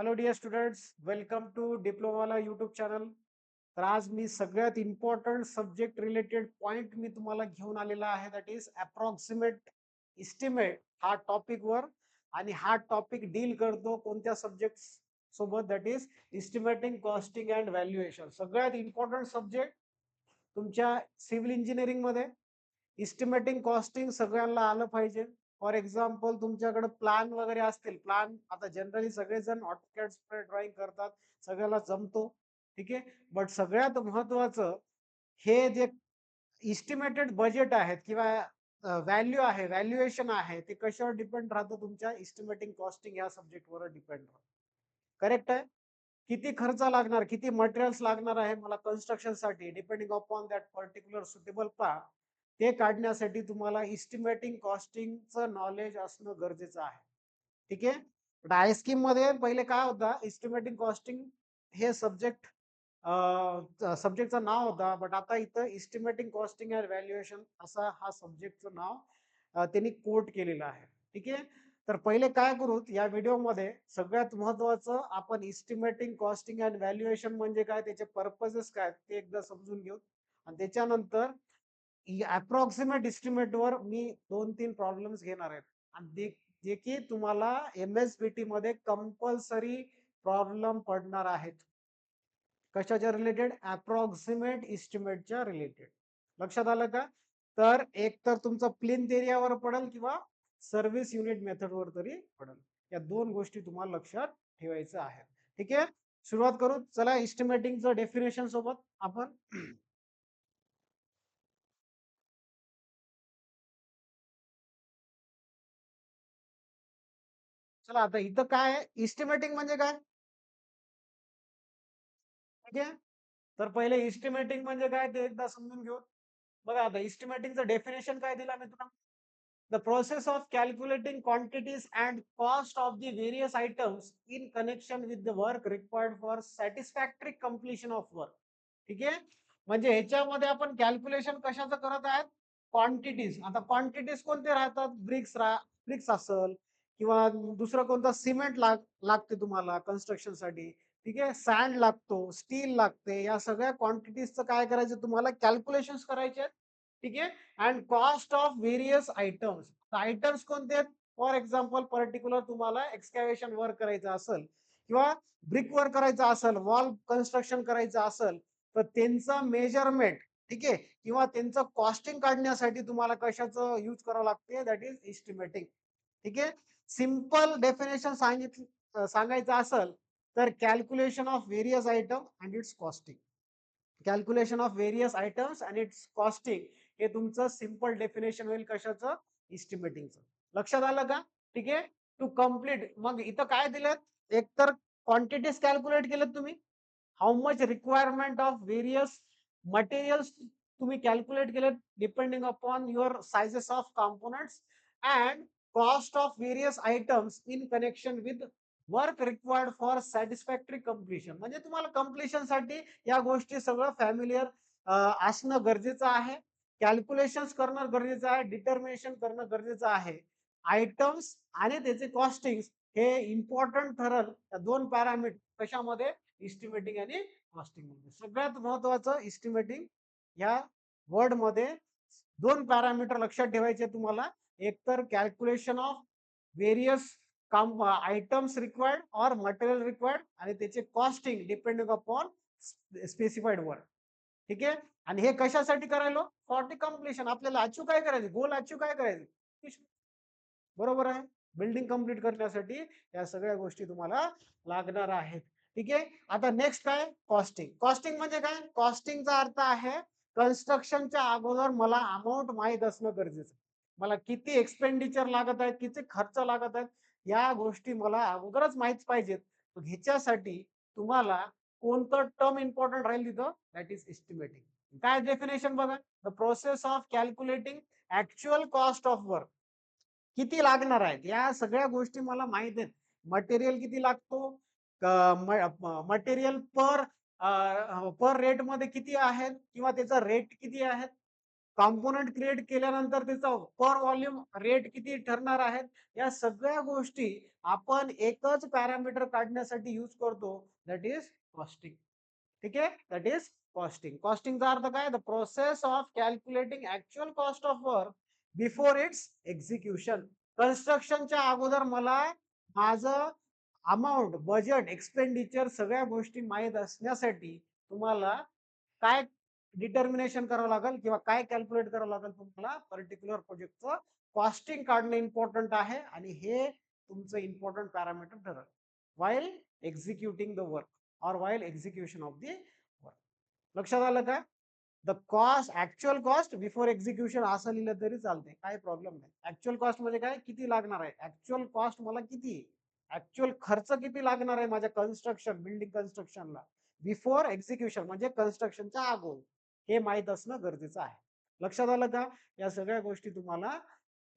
Hello dear students, welcome to डिप्लोमाला YouTube channel. तर आज मी सगळ्यात इम्पॉर्टंट सब्जेक्ट रिलेटेड पॉइंट मी तुम्हाला घेऊन आलेला आहे, दॅट इज अप्रॉक्सिमेट इस्टिमेट हा टॉपिक वर. आणि हा टॉपिक डील करतो कोणत्या सब्जेक्ट सोबत, that is estimating costing and valuation. सगळ्यात इम्पॉर्टंट सब्जेक्ट तुमच्या सिव्हिल इंजिनिअरिंग मध्ये. इस्टिमेटिंग कॉस्टिंग सगळ्यांना आलं पाहिजे. फॉर एक्झाम्पल तुमच्याकडे प्लॅन वगैरे असतील, प्लॅन आता जनरली सगळेजण ऑटोकॅड स्प्रेड ड्रॉइंग करतात, सगळ्याला जमतो, ठीक आहे. बट सगळ्यात महत्वाचं हे जे इस्टिमेटेड बजेट आहेत किंवा व्हॅल्यू आहे, व्हॅल्युएशन आहे, ते कशावर डिपेंड राहतं? तुमच्या इस्टिमेटिंग कॉस्टिंग या सब्जेक्टवर डिपेंड राहतं. करेक्ट आहे. किती खर्च लागणार, किती मटेरियल्स लागणार आहे मला कन्स्ट्रक्शन साठी, depending upon that particular suitable plan, ते काढण्यासाठी तुम्हाला इस्टिमेटिंग कॉस्टिंगचं नॉलेज असणं गरजेचं आहे. ठीक आहे. डाय स्कीम मध्ये पहिले काय होता, इस्टिमेटिंग कॉस्टिंग हे सब्जेक्टचं नाव होता. बट आता इथं इस्टिमेटिंग कॉस्टिंग अँड व्हॅल्युएशन असा हा सब्जेक्टचं नाव त्यांनी कोट केलेलं आहे. ठीक आहे. तर पहिले काय करू या व्हिडिओमध्ये, सगळ्यात महत्वाचं आपण इस्टिमेटिंग कॉस्टिंग अँड व्हॅल्युएशन म्हणजे काय, त्याचे पर्पजेस काय ते एकदा समजून घेऊ. आणि त्याच्यानंतर अप्रॉक्सिमेट इस्टिमेट वर मी 2-3 प्रॉब्लेम्स घेणार आहेत. आणि जे की तुम्हाला MSBT मध्ये कंपल्सरी प्रॉब्लेम पडणार आहेत. कशाच्या रिलेटेड? Approximate इस्टिमेटच्या related. लक्षात आलं का? तर एक तर तुमचा प्लिंथ एरियावर पडेल किंवा सर्व्हिस युनिट मेथडवर तरी पडेल. या दोन गोष्टी तुम्हाला लक्षात ठेवायचं आहे. ठीक आहे. सुरुवात करू. चला इस्टिमेटिंगचं डेफिनेशन सोबत आपण. चला आता इथं काय आहे, इस्टिमेटिंग म्हणजे काय? ठीक आहे. तर पहिले इस्टिमेटिंग म्हणजे काय ते एकदा समजून घेऊ. बघा आता इस्टिमेटिंगचं डेफिनेशन काय दिलं मी तुला? The process of calculating quantities and cost of the various items in connection with the work required for satisfactory completion of work. ठीक आहे. म्हणजे ह्याच्यामध्ये आपण कॅल्क्युलेशन कशाचं करत आहेत? क्वांटिटीज. आता क्वांटिटीज कोणते राहतात? ब्रिक्स असेल किंवा दुसरं कोणतं सिमेंट लागते तुम्हाला कन्स्ट्रक्शन साठी. ठीक आहे. सँड लागतो, स्टील लागते. या सगळ्या क्वांटिटीजचं काय करायचं तुम्हाला? कॅल्क्युलेशन करायचे. ठीक आहे. And cost of various items. Items कोणते आहेत? फॉर एक्झाम्पल पर्टिक्युलर तुम्हाला एक्सकॅव्हेशन वर्क करायचं असेल किंवा ब्रिक वर्क करायचं असेल, वॉल कन्स्ट्रक्शन करायचं असेल, तर त्यांचं मेजरमेंट, ठीक आहे, किंवा त्यांचं कॉस्टिंग काढण्यासाठी तुम्हाला कशाचं यूज करावं लागते? That is estimating. ठीक आहे. सिंपल डेफिनेशन सांगायचं असेल तर calculation of various item and its costing. Calculation of various items and its costing हे तुमचं सिंपल डेफिनेशन होईल कशाचं? इस्टिमेटिंगचं. लक्षात आलं का? ठीक आहे. टू कम्प्लीट मग इथं काय दिलं? एक तर क्वांटिटीज कॅल्क्युलेट केलं तुम्ही, how much requirement of various materials तुम्ही कॅल्क्युलेट केलं depending upon your sizes of components and cost of various items in connection with work required for satisfactory completion. म्हणजे तुम्हाला कम्प्लिशन साठी या गोष्टी सगळं फॅमिलियर असणं गरजेचं आहे. कॅल्क्युलेशन्स करणं गरजेचं आहे, डिटर्मिनेशन करणं गरजेचं आहे. आयटम्स आणि त्याचे कॉस्टिंग हे इम्पॉर्टंट ठरल या दोन पॅरामीटर कशामध्ये? इस्टिमेटिंग आणि कॉस्टिंग मध्ये. सगळ्यात महत्वाचं इस्टिमेटिंग या वर्ड मध्ये दोन पॅरामीटर लक्षात ठेवायचे तुम्हाला. एक तर calculation of various items required और मटेरियल रिक्वायर्ड आणि त्याचे costing depending upon specified work. ठीक आहे. आणि हे कशासाठी करायलो? For the completion. आपल्याला अचीव काय करायचं? गोल अचीव काय करायचं? बरोबर आहे. बिल्डिंग कंप्लीट करण्यासाठी या सगळ्या गोष्टी तुम्हाला लागणार आहेत. ठीक आहे. आता नेक्स्ट काय? कॉस्टिंग. कॉस्टिंग म्हणजे काय? कॉस्टिंगचा अर्थ आहे कन्स्ट्रक्शनच्या अगोदर मला अमाऊंट माहित असणं गरजेचं. मला किती एक्सपेंडिचर लागत आहेत, किती खर्च लागत आहेत, या गोष्टी मला अगोदरच माहित पाहिजेत. मग ह्याच्यासाठी तुम्हाला कोणतं टर्म इम्पॉर्टंट राहील तिथं? That is estimating. काय डेफिनेशन बघा? The process of calculating actual cost of work. किती लागणार आहेत या सगळ्या गोष्टी मला माहित आहेत. मटेरियल किती लागतो, मटेरियल पर पर रेट मध्ये किती आहेत किंवा त्याचा रेट किती आहे, कॉम्पोनंट क्रिएट केल्यानंतर त्याचा पर व्हॉल्यूम रेट किती ठरणार आहेत, या सगळ्या गोष्टी आपण एकच पॅरामीटर काढण्यासाठी यूज करतो, दॅट इज कॉस्टिंग. ठीक आहे, दॅट इज कॉस्टिंग. कॉस्टिंगचा अर्थ काय, the process of calculating actual cost of work before its execution. कन्स्ट्रक्शनच्या अगोदर मला माझं अमाऊंट, बजेट, एक्सपेंडिचर सगळ्या गोष्टी माहीत असण्यासाठी तुम्हाला काय डिटर्मिनेशन करावं लागेल किंवा काय कॅल्क्युलेट करावं लागेल, तुम्हाला पर्टिक्युलर प्रोजेक्टचं कॉस्टिंग काढणं इम्पॉर्टंट आहे आणि हे तुमचं इम्पॉर्टंट पॅरामीटर ठरेल वाईल एक्झिक्युटिंग द वर्क और while execution of the work. लक्षात आलं का? The cost, actual cost before execution असं लिहिलं तरी चालते, काही प्रॉब्लेम नाही. ऍक्च्युअल कॉस्ट म्हणजे काय, किती लागणार आहे, ऍक्च्युअल कॉस्ट मला किती, ऍक्च्युअल खर्च किती लागणार आहे माझ्या कन्स्ट्रक्शन, बिल्डिंग कन्स्ट्रक्शनला बिफोर एक्झिक्युशन म्हणजे कन्स्ट्रक्शनच्या अगोदर, हे माहित असणं गरजेचं आहे. लक्षात आलं का? या सगळ्या गोष्टी तुम्हाला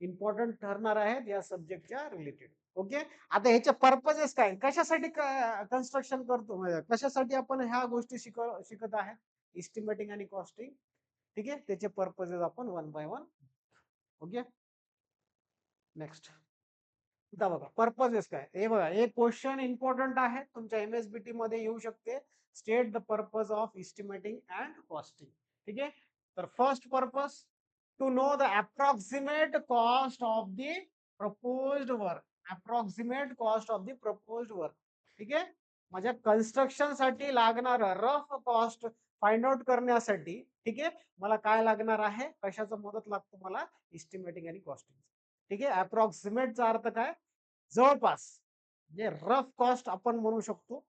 इम्पॉर्टंट ठरणार आहेत या सब्जेक्टच्या रिलेटेड. ओके. आता ह्याचे पर्पजेस काय, कशासाठी कन्स्ट्रक्शन करतो, म्हणजे कशासाठी आपण ह्या गोष्टी शिकत आहे, इस्टिमेटिंग आणि कॉस्टिंग. ठीक आहे, त्याचे पर्पजेस आपण one by one. Okay, next. आता बघा पर्पजेस काय, हे बघा एक क्वेश्चन इम्पॉर्टंट आहे तुमच्या एमएसबीटी मध्ये येऊ शकते. State the purpose of estimating and costing. ठीक आहे, तर first purpose to know the approximate cost of the proposed work. Approximate cost of the proposed work. ठीक आहे, माझ्या कन्स्ट्रक्शन साठी लागणार रफ कॉस्ट फाइंड आउट करण्यासाठी, ठीक आहे, मला काय लागणार आहे, कशाचा मदत लागतो मला, इस्टिमेटिंग आणि कॉस्टिंग. ठीक आहे, अप्रॉक्सिमेटचा अर्थ काय, जवळपास, म्हणजे रफ कॉस्ट आपण म्हणू शकतो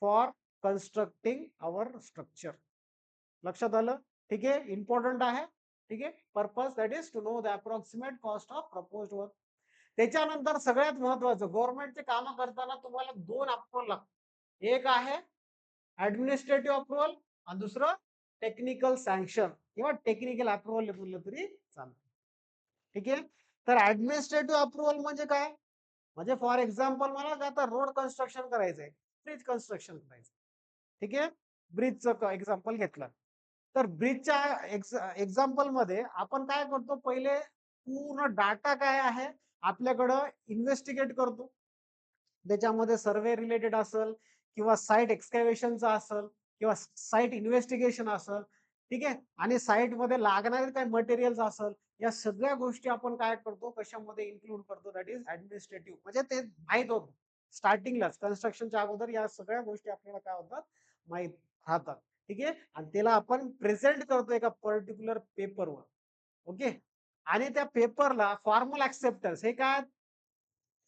फॉर कन्स्ट्रक्टिंग अवर स्ट्रक्चर. लक्षात आलं? ठीक आहे, इम्पॉर्टंट आहे. ठीक आहे, purpose that is to know the approximate cost of proposed work. त्याच्यानंतर सगळ्यात महत्वाचं, गव्हर्नमेंटचे काम करताना तुम्हाला दोन अप्रुव्हल लागतात. एक आहे ऍडमिनिस्ट्रेटिव्ह अप्रुव्हल आणि दुसरं टेक्निकल सँक्शन किंवा टेक्निकल अप्रुव्हल बोललं तरी चालतं. ठीक आहे, तर ऍडमिनिस्ट्रेटिव्ह अप्रुव्हल म्हणजे काय, म्हणजे फॉर एक्झाम्पल मला आता रोड कन्स्ट्रक्शन करायचंय, ब्रिज कन्स्ट्रक्शन करायचं. ठीक आहे, ब्रिजचं एक्झाम्पल घेतलं, तर ब्रिजच्या एक्झाम्पल मध्ये आपण काय करतो, पहिले पूर्ण डाटा काय आहे आपल्याकडं इन्व्हेस्टिगेट करतो. त्याच्यामध्ये सर्वे रिलेटेड असेल किंवा साईट एक्सकॅव्हेशनचा असेल किंवा साईट इन्व्हेस्टिगेशन असेल. ठीक आहे, आणि साईट मध्ये लागणारे काय मटेरियल्स असेल, या सगळ्या गोष्टी आपण काय करतो, कशामध्ये इन्क्लूड करतो, दॅट इज ऍडमिनिस्ट्रेटिव्ह. म्हणजे ते माहित होतं स्टार्टिंगलाच, कन्स्ट्रक्शनच्या अगोदर या सगळ्या गोष्टी आपल्याला काय होतात, माहित राहतात. ठीक आहे, आणि त्याला आपण प्रेझेंट करतो एका पर्टिक्युलर पेपरवर. ओके, आणि त्या पेपरला फॉर्मल ऍक्सेप्टन्स हे काय,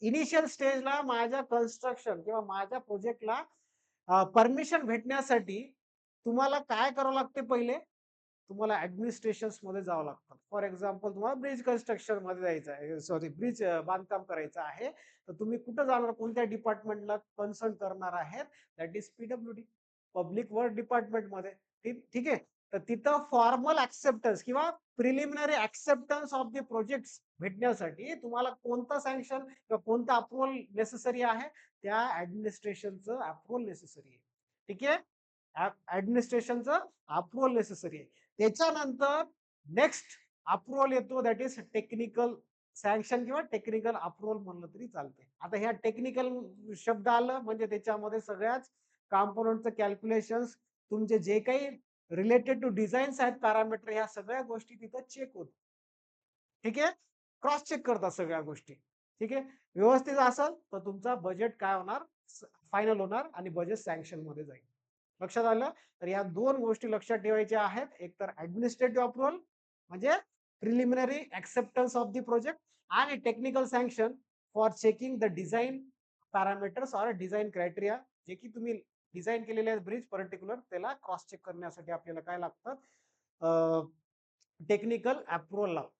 इनिशियल स्टेजला माझ्या कन्स्ट्रक्शन किंवा माझ्या प्रोजेक्टला परमिशन भेटण्यासाठी तुम्हाला काय करावं लागते, पहिले तुम्हाला ऍडमिनिस्ट्रेशन मध्ये जावं लागतं. फॉर एक्झाम्पल तुम्हाला ब्रिज कन्स्ट्रक्शन मध्ये जायचं आहे, सॉरी ब्रिज बांधकाम करायचं आहे, तर तुम्ही कुठं जाणार, कोणत्या डिपार्टमेंटला कन्सल्ट करणार आहेत, that is PWD, public work department मध्ये. ठीक आहे, तर तिथं फॉर्मल ऍक्सेप्टन्स किंवा preliminary acceptance of the project भेटण्यासाठी तुम्हाला कोणतं सँक्शन किंवा कोणतं अप्रुव्हल नेसेसरी आहे, त्या ऍडमिनिस्ट्रेशनचं अप्रुव्हल नेसेसरी आहे. ठीक आहे, ऍडमिनिस्ट्रेशनचं अप्रुव्हल नेसेसरी आहे. त्याच्यानंतर नेक्स्ट अप्रुव्हल येतो, दॅट इज टेक्निकल सँक्शन किंवा टेक्निकल अप्रुव्हल म्हणलं तरी चालते. आता ह्या टेक्निकल शब्द आलं म्हणजे त्याच्यामध्ये सगळ्याच कॉम्पोनंटचं कॅल्क्युलेशन्स, तुमचे जे काही रिलेटेड टू डिझाईन्स आहेत पॅरामीटर, ह्या सगळ्या गोष्टी तिथं चेक होत. ठीक आहे, क्रॉस चेक करतात सगळ्या गोष्टी. ठीक आहे, व्यवस्थित असेल तर तुमचा बजेट काय होणार, फायनल होणार आणि बजेट सँक्शन मध्ये जाईल. लक्षात आलं? तर या दोन गोष्टी लक्षात ठेवायच्या आहेत. एक तर ऍडमिनिस्ट्रेटिव्ह अप्रुव्हल म्हणजे preliminary acceptance of the project, आणि technical sanction for checking the design parameters or design criteria, जे की तुम्ही डिझाईन केलेले आहेत ब्रिज पर्टिक्युलर, त्याला क्रॉस चेक करण्यासाठी आपल्याला काय लागतं, टेक्निकल अप्रुव्हल लागतं.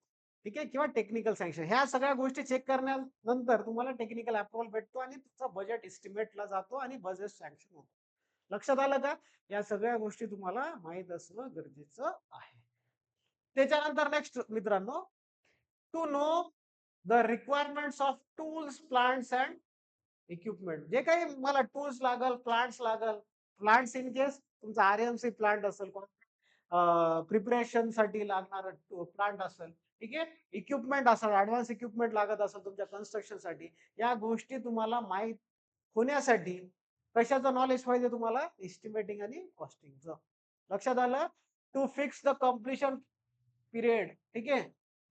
ठीक आहे, किंवा टेक्निकल सँक्शन. ह्या सगळ्या गोष्टी चेक करण्यानंतर तुम्हाला टेक्निकल अप्रुव्हल भेटतो आणि तुमचा बजेट एस्टिमेटला जातो आणि बजेट सँक्शन होतो. लक्षात आलं का? या सगळ्या गोष्टी तुम्हाला माहित असणं गरजेचं आहे. त्याच्यानंतर नेक्स्ट मित्रांनो, to know the requirements of tools, plants and equipment. जे काही मला टूल्स लागल, प्लांट्स लागल, प्लांट्स इन केस तुमचा आरएमसी प्लांट असेल, प्रिपरेशन साठी लागणार प्लांट असेल, ठीक आहे, इक्विपमेंट असेल, ऍडव्हान्स इक्विपमेंट लागत असेल तुमच्या कन्स्ट्रक्शन साठी, या गोष्टी तुम्हाला माहित होण्यासाठी कशाचं नॉलेज पाहिजे तुम्हाला? एस्टिमेटिंग आणि कॉस्टिंगचं. लक्षात आलं? To fix the completion period, ठीक आहे,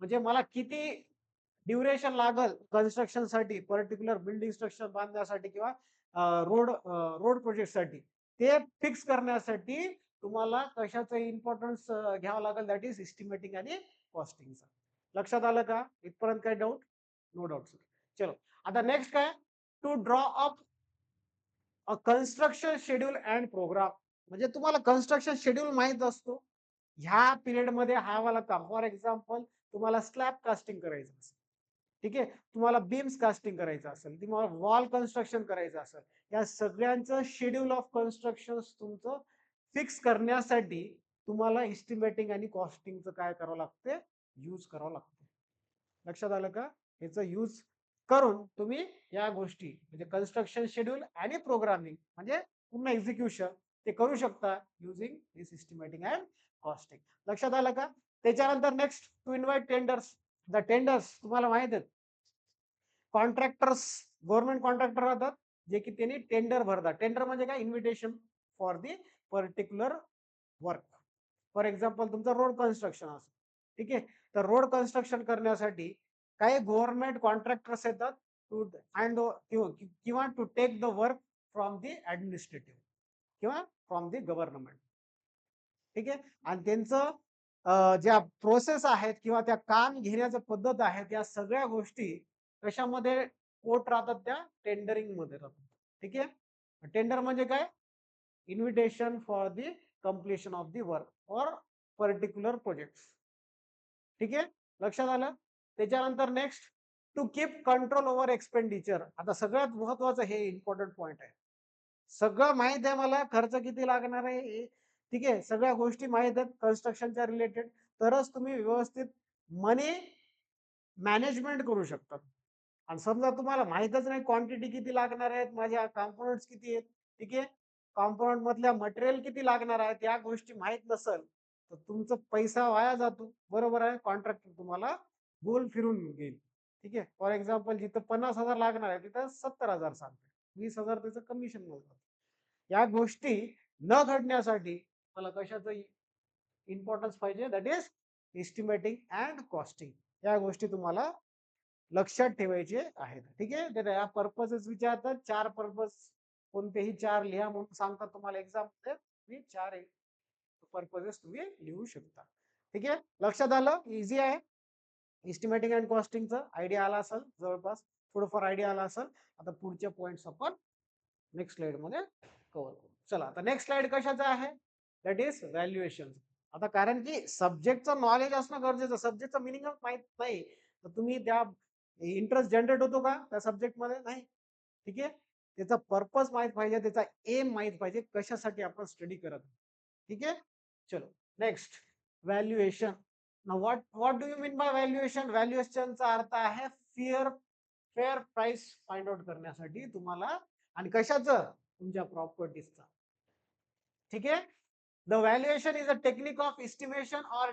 म्हणजे मला किती ड्युरेशन लागल कन्स्ट्रक्शन साठी, पर्टिक्युलर बिल्डिंग स्ट्रक्चर बांधण्यासाठी किंवा रोड प्रोजेक्ट साठी, ते फिक्स करण्यासाठी तुम्हाला कशाचं इम्पॉर्टन्स घ्यावं लागेल? दॅट इज एस्टिमेटिंग आणि कॉस्टिंगचं. लक्षात आलं का? इथपर्यंत काय डाऊट? No doubt. चलो, आता नेक्स्ट काय? To draw up a construction schedule and programme. म्हणजे तुम्हाला कन्स्ट्रक्शन शेड्यूल माहित असतो, ह्या पिरियड मध्ये हा वाला काम. फॉर एक्झाम्पल, तुम्हाला स्लॅब कास्टिंग करायचं असेल, ठीक आहे, तुम्हाला बीम्स कास्टिंग करायचं असेल, तुम्हाला वॉल कन्स्ट्रक्शन करायचं असेल, या सगळ्यांचं शेड्यूल ऑफ कन्स्ट्रक्शन तुमचं फिक्स करण्यासाठी तुम्हाला एस्टिमेटिंग आणि कॉस्टिंगचं काय करावं लागते? यूज करावं लागतं. लक्षात आलं का? याचा यूज करून तुम्ही या गोष्टी म्हणजे कन्स्ट्रक्शन शेड्यूल आणि प्रोग्रामिंग म्हणजे पूर्ण एक्झिक्युशन ते करू शकता using this systematic and costing. लक्षात आलं का? त्याच्यानंतर next, to invite tenders. The tenders तुम्हाला माहित आहेत, कॉन्ट्रॅक्टर्स, गव्हर्नमेंट कॉन्ट्रॅक्टर राहतात जे की त्यांनी टेंडर भरतात. टेंडर म्हणजे काय? Invitation for the particular work. For example, तुमचं रोड कन्स्ट्रक्शन असेल, ठीक आहे, तर रोड कन्स्ट्रक्शन करण्यासाठी काही गव्हर्नमेंट कॉन्ट्रॅक्टर्स येतात टू हँड किंवा to take the work from the administrative किंवा फ्रॉम दी गव्हर्नमेंट, ठीक आहे, आणि त्यांचं ज्या प्रोसेस आहेत किंवा त्या काम घेण्याच्या पद्धत आहे, त्या सगळ्या गोष्टी कशामध्ये पोट राहतात? त्या टेंडरिंग मध्ये राहतात, ठीक आहे. टेंडर म्हणजे काय? Invitation for the completion of the work for particular project, ठीक आहे. लक्षात आलं? त्याच्यानंतर next, to keep control over expenditure. आता सगळ्यात महत्वाचं हे इम्पॉर्टंट पॉइंट आहे. सगळं माहित आहे मला, खर्च किती लागणार आहे, ठीक आहे, सगळ्या गोष्टी माहित आहेत कन्स्ट्रक्शनच्या रिलेटेड, तरच तुम्ही व्यवस्थित मनी मॅनेजमेंट करू शकता. आणि समजा तुम्हाला माहितच नाही क्वांटिटी किती लागणार आहेत, माझ्या कॉम्पोनंट्स किती आहेत, ठीक आहे, कॉम्पोनंट मधल्या मटेरियल किती लागणार आहेत, या गोष्टी माहित नसेल तर तुमचा पैसा वाया जातो. बरोबर आहे? कॉन्ट्रॅक्टर तुम्हाला गोल फिरून घेईल, ठीक आहे. फॉर एक्झाम्पल, जिथं 50,000 लागणार आहे तिथं 70,000 सांगते, 20,000 त्याचं कमिशन मिळतं. या गोष्टी न घडण्यासाठी मला कशाचं इम्पॉर्टन्स पाहिजे? That is estimating and costing. या गोष्टी तुम्हाला लक्षात ठेवायचे आहेत, ठीक आहे. तर या पर्पजेस विचारतात, 4 पर्पज, कोणतेही 4 लिहा म्हणून सांगतात तुम्हाला एक्झाम मध्ये, तुम्ही 4 पर्पजेस तुम्ही लिहू शकता, ठीक आहे. लक्षात आलं? इझी आहे. एस्टिमेटिंग अँड कॉस्टिंगचा आयडिया आला असेल, जवळपास थोडंफार आयडिया आला असेल. आता पुढचे पॉइंट्स आपण नेक्स्ट स्लाइड मध्ये कव्हर करू. चला, आता नेक्स्ट स्लाइड कशाचा आहे? That is valuation. आता कारण की सब्जेक्टचं नॉलेज असणं गरजेचं, सब्जेक्टचं मिनिंगच माहित नाही तर तुम्ही त्या इंटरेस्ट जनरेट होतो का त्या सब्जेक्ट मध्ये? नाही, ठीक आहे. त्याचा पर्पज माहित पाहिजे, त्याचा एम माहित पाहिजे, कशासाठी आपण स्टडी करत, ठीक आहे. चलो, next, valuation. What what do you mean by valuation? व्हॅल्युएशनचा अर्थ आहे fair fair price find out करण्यासाठी तुम्हाला, आणि कशाचं? तुमच्या प्रॉपर्टीजचा, ठीक आहे. The valuation is a technique of estimation और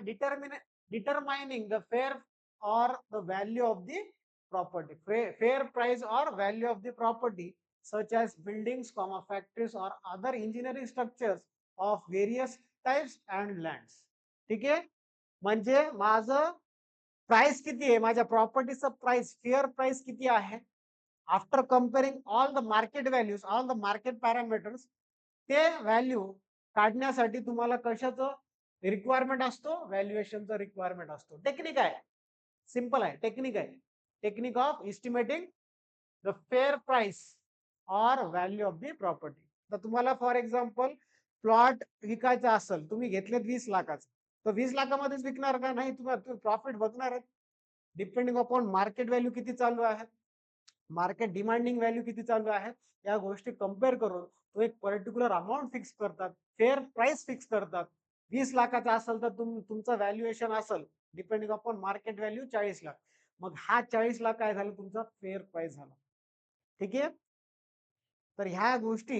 determining the fair or the value of the property, fair price or value of the property such as buildings, factories or other engineering structures of various types and lands, ठीक आहे. म्हणजे माझं price किती आहे, माझ्या प्रॉपर्टीचं price, fair price किती आहे, after comparing all the market values, all the market parameters, ते व्हॅल्यू काढण्यासाठी तुम्हाला कशाचं रिक्वायरमेंट असतो? व्हॅल्युएशनचा रिक्वायरमेंट असतो. टेक्निक आहे, सिंपल आहे, टेक्निक आहे, technique of estimating the fair price or value of the property. तर तुम्हाला फॉर एक्झाम्पल प्लॉट विकायचा असेल, तुम्ही घेतलेत 20 लाखाचं, तर 20 लाखामध्येच विकणार का? नाही, तुम्ही प्रॉफिट बघणार आहेत. डिपेंडिंग अपॉन मार्केट व्हॅल्यू किती चालू आहे, मार्केट डिमांडिंग व्हॅल्यू किती चालू आहे, या गोष्टी कम्पेअर करून तो एक पर्टिक्युलर अमाऊंट फिक्स करतात, फेअर प्राइस फिक्स करतात. 20 लाखाचा असेल तर तुमचं व्हॅल्युएशन असेल depending upon market value 40 lakh. मग हा 40 लाख काय झाला? तुमचा फेअर प्राइस झाला, ठीक आहे. तर ह्या गोष्टी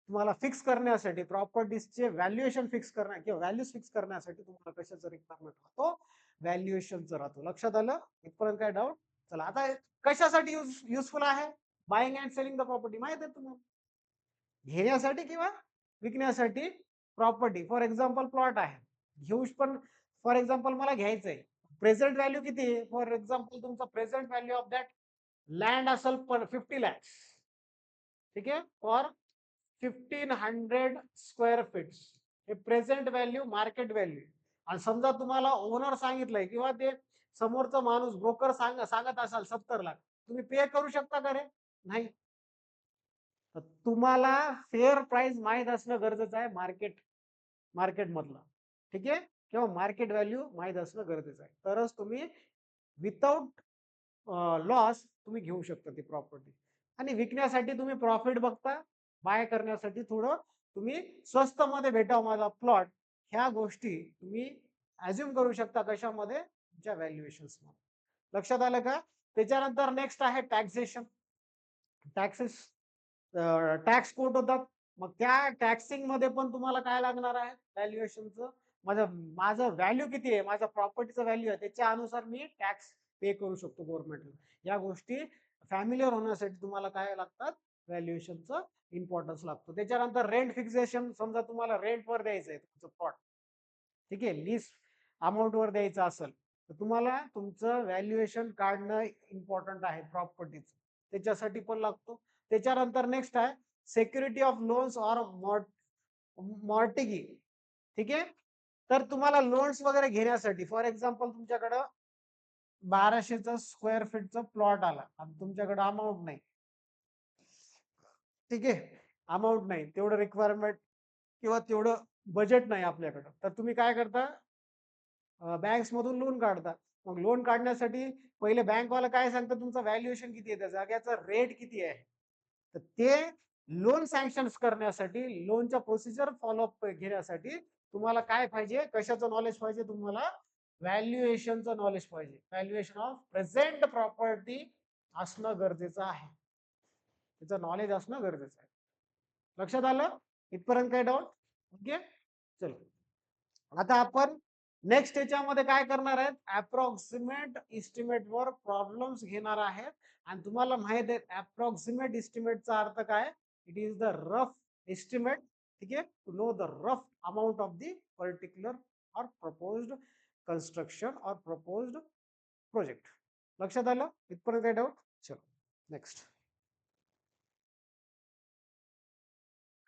तुम्हाला फिक्स करण्यासाठी प्रॉपर्टीजचे व्हॅल्युएशन फिक्स करण्या किंवा व्हॅल्यूज फिक्स करण्यासाठी तुम्हाला कशाचं रिक्वायरमेंट राहतो, व्हॅल्युएशनचं राहतो. लक्षात आलं? इथपर्यंत काय डाऊट? चला आता कशासाठी युजफुल आहे buying and selling the property माहित आहे तुम्हाला? घेण्यासाठी किंवा विकण्यासाठी प्रॉपर्टी. फॉर एक्झाम्पल प्लॉट आहे, घेऊ पण फॉर एक्झाम्पल मला घ्यायचंय. प्रेझेंट व्हॅल्यू किती आहे? फॉर एक्झाम्पल तुमचा present value of that land असेल 50 lakhs. ठीक आहे, फॉर 1500 स्क्वेअर फीट. हे प्रेझेंट व्हॅल्यू, मार्केट व्हॅल्यू. आणि समजा तुम्हाला ओनर सांगितलंय किंवा ते समोरचा माणूस ब्रोकर सांगत असाल 70 लाख, तुम्ही पे करू शकता का रे? नाही. तर तुम्हाला फेअर प्राइस माहित असणं गरजेचं आहे, मार्केट मधलं. ठीक आहे, किंवा मार्केट व्हॅल्यू माहित असणं गरजेचं आहे, तरच तुम्ही विदाउट लॉस तुम्ही घेऊ शकता ती प्रॉपर्टी. आणि विकण्यासाठी तुम्ही प्रॉफिट बघता, बाय करण्यासाठी थोडं तुम्ही स्वस्त मध्ये भेटाव माझा प्लॉट, ह्या गोष्टी तुम्ही अज्युम करू शकता कशामध्ये, तुमच्या व्हॅल्युएशन्स मध्ये. लक्षात आलं का? त्याच्यानंतर नेक्स्ट आहे टॅक्सेशन. टॅक्सेस, टॅक्स कोट होतात. मग त्या टॅक्सिंग मध्ये पण तुम्हाला काय लागणार आहे, व्हॅल्युएशनचं. माझं व्हॅल्यू किती आहे, माझा प्रॉपर्टीचं व्हॅल्यू आहे, त्याच्या अनुसार मी टॅक्स पे करू शकतो गव्हर्नमेंटला. या गोष्टी फॅमिलियर होण्यासाठी तुम्हाला काय लागतात, व्हॅल्युएशनचं इम्पॉर्टन्स लागतो. त्याच्यानंतर रेंट फिक्सेशन. समजा तुम्हाला रेंटवर द्यायचं आहे तुमचं प्लॉट, ठीक आहे, लीज अमाऊंट वर द्यायचं असेल, तर तुम्हाला तुमचं व्हॅल्युएशन काढणं इम्पॉर्टंट आहे प्रॉपर्टीचं, त्याच्यासाठी पण लागतो. त्याच्यानंतर नेक्स्ट आहे सिक्युरिटी ऑफ लोन्स ऑर मॉर्टिगी. ठीक आहे, तर तुम्हाला लोन्स वगैरे घेण्यासाठी फॉर एक्झाम्पल तुमच्याकडं 1200 स्क्वेअर फीटचा प्लॉट आला आणि तुमच्याकडे अमाऊंट नाही. ठीक आहे, अमाऊंट नाही, तेवढं रिक्वायरमेंट किंवा तेवढं बजेट नाही आपल्याकडं, तर तुम्ही काय करता, बँक्स मधून लोन काढता. मग लोन काढण्यासाठी पहिले बँकवाला काय सांगतं, तुमचं व्हॅल्युएशन किती आहे, त्या जागेचा रेट किती आहे. तर ते लोन सँक्शन करण्यासाठी, लोनच्या प्रोसिजर फॉलोअप घेण्यासाठी तुम्हाला काय पाहिजे, कशाचं नॉलेज पाहिजे तुम्हाला, व्हॅल्युएशनचं नॉलेज पाहिजे. व्हॅल्युएशन ऑफ प्रेझेंट प्रॉपर्टी असणं गरजेचं आहे, त्याचं नॉलेज असणं गरजेचं आहे. लक्षात आलं? इथपर्यंत काय डाऊट? ओके, चलो. आता आपण नेक्स्ट याच्यामध्ये काय करणार आहेत, अप्रॉक्सिमेट इस्टिमेट वर प्रॉब्लेम्स घेणार आहेत. आणि तुम्हाला माहित आहे अप्रॉक्सिमेट इस्टिमेटचा अर्थ काय, it is the rough estimate. ठीक आहे, to know the rough amount of the particular और प्रपोज्ड कन्स्ट्रक्शन और प्रपोज्ड प्रोजेक्ट. लक्षात आलं? इथपर्यंत काय डाऊट? चलो नेक्स्ट.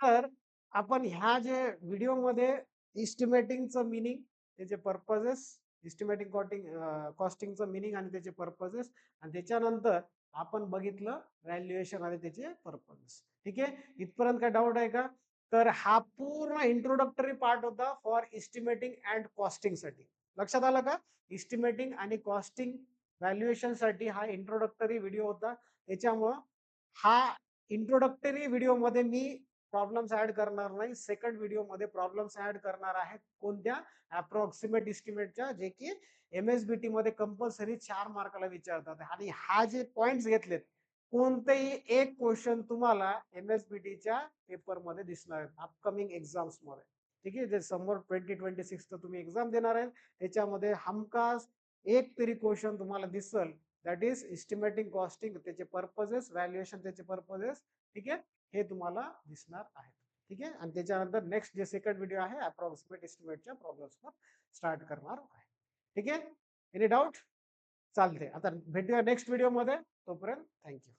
तर आपण ह्या जे व्हिडिओमध्ये इस्टिमेटिंगचं मिनिंग, त्याचे पर्पजेस, इस्टिमेटिंग कॉस्टिंगचं मिनिंग आणि त्याचे पर्पजेस, आणि त्याच्यानंतर आपण बघितलं व्हॅल्युएशन आणि त्याचे पर्पजेस. ठीक आहे, इथपर्यंत काय डाऊट आहे का? तर हा पूर्ण इंट्रोडक्टरी पार्ट होता फॉर इस्टिमेटिंग अँड कॉस्टिंग साठी. लक्षात आलं का? इस्टिमेटिंग आणि कॉस्टिंग व्हॅल्युएशन साठी हा इंट्रोडक्टरी व्हिडिओ होता. त्याच्यामुळं हा इंट्रोडक्टरी व्हिडिओ मध्ये मी प्रॉब्लेम्स ऍड करणार नाही. सेकंड व्हिडिओ मध्ये प्रॉब्लेम्स ऍड करणार आहेत. कोणत्या? अप्रॉक्सिमेट इस्टिमेटच्या, जे की एमएसबीटी मध्ये कंपल्सरी 4 मार्काला विचारतात. आणि हा जे पॉइंट्स घेतलेत, कोणतेही एक क्वेश्चन तुम्हाला एमएसबीटीच्या पेपर मध्ये दिसणार आहेत अपकमिंग एक्झाम्स मध्ये. ठीक आहे, जे समोर 2026 तुम्ही एक्झाम देणार आहे, त्याच्यामध्ये हमखास एक तरी क्वेश्चन तुम्हाला दिसल, दॅट इज इस्टिमेटिंग कॉस्टिंग, त्याचे पर्पजेस, व्हॅल्युएशन त्याचे पर्पजेस. ठीक आहे, हे तुम्हाला दिसणार आहे. ठीक आहे, आणि त्याच्यानंतर नेक्स्ट जे सेकंड व्हिडिओ आहे अप्रॉक्सिमेट एस्टिमेटच्या प्रॉब्लेम्सवर स्टार्ट करणार आहे. ठीक आहे, एनी डाऊट? चालते, आता भेटूया नेक्स्ट व्हिडिओ मध्ये. तोपर्यंत थँक्यू.